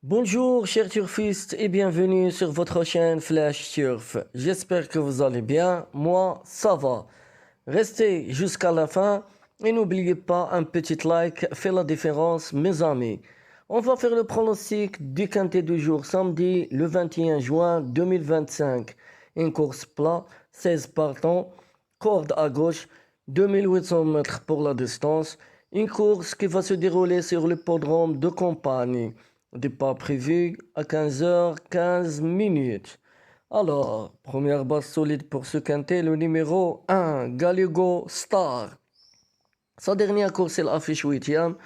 Bonjour chers turfistes et bienvenue sur votre chaîne Flash Turf. J'espère que vous allez bien, moi ça va. Restez jusqu'à la fin et n'oubliez pas un petit like fait la différence mes amis. On va faire le pronostic du quintet du jour samedi le 21 juin 2025. Une course plat, 16 partants, corde à gauche, 2800 mètres pour la distance. Une course qui va se dérouler sur l'hippodrome de Compagnie. Départ prévu à 15h15 minutes. Alors, première base solide pour ce quintet, le numéro 1, Gallego Star. Sa dernière course, il affiche 8e,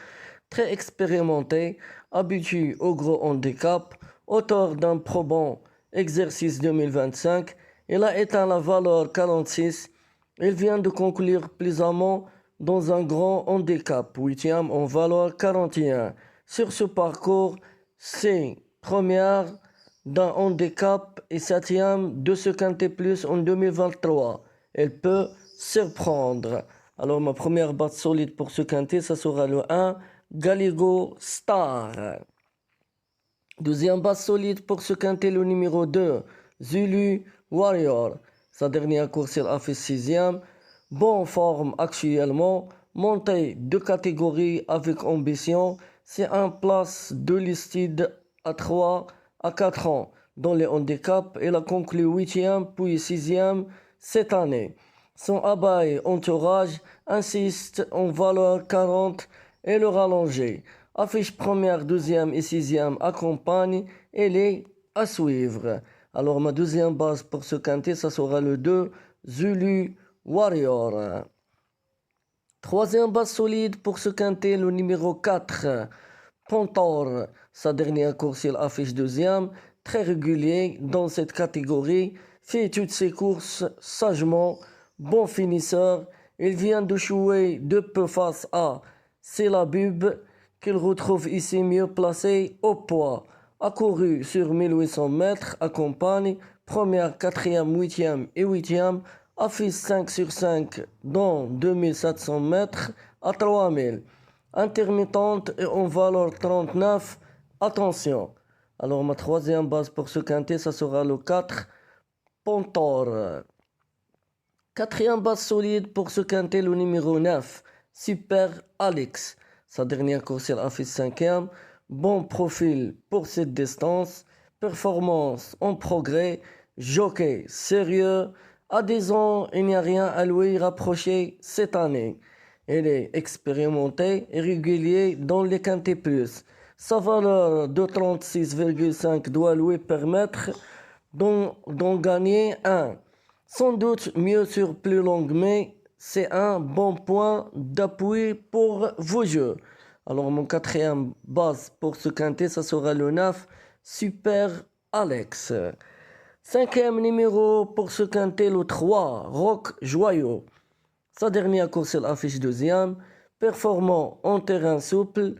très expérimenté, habitué au gros handicap, auteur d'un probant exercice 2025. Il a éteint la valeur 46. Il vient de conclure plaisamment dans un grand handicap, 8e en valeur 41. Sur ce parcours, c'est première d'un handicap et septième de ce quintet plus en 2023. Elle peut surprendre. Alors ma première batte solide pour ce quintet, ça sera le 1, Gallego Star. Deuxième batte solide pour ce quintet, le numéro 2, Zulu Warrior. Sa dernière course, elle a fait 6e. Bonne forme actuellement, montée de catégorie avec ambition. C'est un place de listed à 3 à 4 ans. Dans les handicaps, elle a conclu 8e puis 6e cette année. Son abbaye entourage insiste en valeur 40 et le rallongé. Affiche première, deuxième et sixième accompagne, elle est à suivre. Alors ma deuxième base pour ce quintet, ça sera le 2, Zulu Warrior. Troisième base solide pour ce quintet, le numéro 4, Pontor. Sa dernière course, il affiche deuxième, très régulier dans cette catégorie, fait toutes ses courses sagement, bon finisseur. Il vient de jouer de peu face à Célabub, qu'il retrouve ici mieux placé au poids. A couru sur 1800 mètres, accompagne, première, quatrième, huitième et huitième, affiche 5 sur 5 dans 2700 mètres à 3000. Intermittente et en valeur 39. Attention. Alors ma troisième base pour ce quintet, ça sera le 4, Pontor. Quatrième base solide pour ce quintet, le numéro 9, Super Alex. Sa dernière course, elle affiche 5e. Bon profil pour cette distance. Performance en progrès. Jockey sérieux. À 10 ans, il n'y a rien à lui rapprocher cette année. Il est expérimenté et régulier dans les quintets plus. Sa valeur de 36,5 doit lui permettre d'en gagner un. Sans doute mieux sur plus longue, mais c'est un bon point d'appui pour vos jeux. Alors mon quatrième base pour ce quintet, ça sera le 9, Super Alex. Cinquième numéro pour ce quintet, le 3, Rock Joyeux. Sa dernière course, elle affiche deuxième, performant en terrain souple,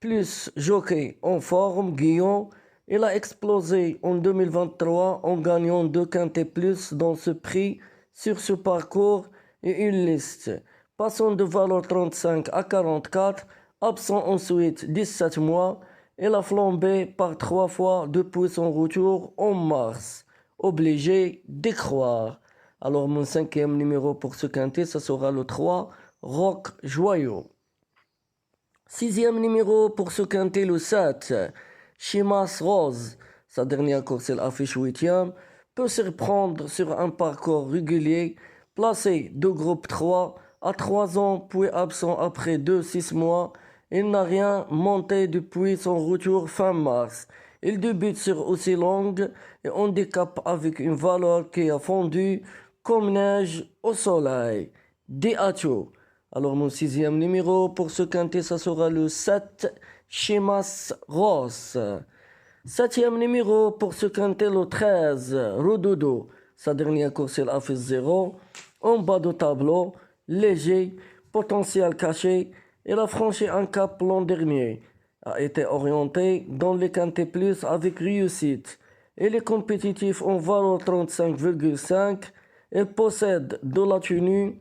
plus jockey en forme, Guillaume. Il a explosé en 2023 en gagnant 2 quintets plus dans ce prix sur ce parcours et une liste. Passant de valeur 35 à 44, absent ensuite 17 mois, il a flambé par 3 fois depuis son retour en mars. Obligé d'y croire. Alors mon cinquième numéro pour ce quintet, ça sera le 3, Rock Joyeux. Sixième numéro pour ce quintet, le 7, Chimas Rose. Sa dernière course, elle affiche 8e. Peut se reprendre sur un parcours régulier, placé de groupe 3 à 3 ans, puis absent après 2-6 mois. Il n'a rien monté depuis son retour fin mars. Il débute sur aussi longue et handicap avec une valeur qui a fondu comme neige au soleil. Diacho. Alors mon sixième numéro pour ce quintet, ça sera le 7, Chimas Ross. Septième numéro pour ce quintet, le 13, Rododo. Sa dernière course, elle a fait 0. En bas du tableau, léger, potentiel caché. Il a franchi un cap l'an dernier. A été orienté dans les quintets plus avec réussite. Il est compétitif en valeur 35,5. Il possède de la tenue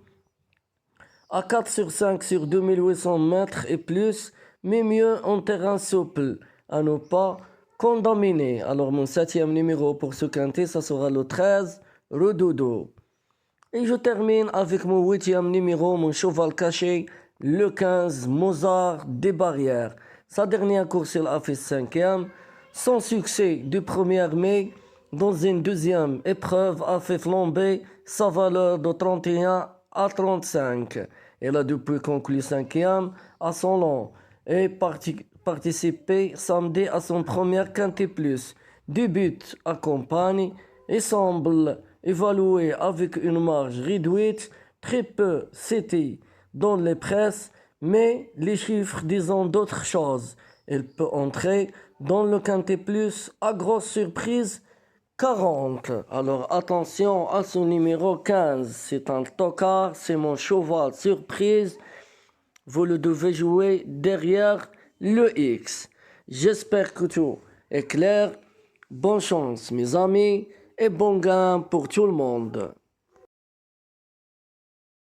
à 4 sur 5 sur 2800 mètres et plus, mais mieux en terrain souple, à ne pas Condamné. Alors mon septième numéro pour ce quintet, ça sera le 13, Redodo. Et je termine avec mon huitième numéro, mon cheval caché, le 15, Mozart des Barrières. Sa dernière course, il a fait cinquième. Son succès du 1er mai dans une deuxième épreuve a fait flamber sa valeur de 31 à 35. Elle a depuis conclu cinquième à son long et participé samedi à son premier quintet plus. Débute à campagne et semble évalué avec une marge réduite. Très peu c'était dans les presses, mais les chiffres disent d'autres choses. Elle peut entrer dans le quintet plus à grosse surprise 40. Alors attention à ce numéro 15. C'est un tocard, c'est mon cheval surprise. Vous le devez jouer derrière le X. J'espère que tout est clair. Bonne chance mes amis et bon gain pour tout le monde.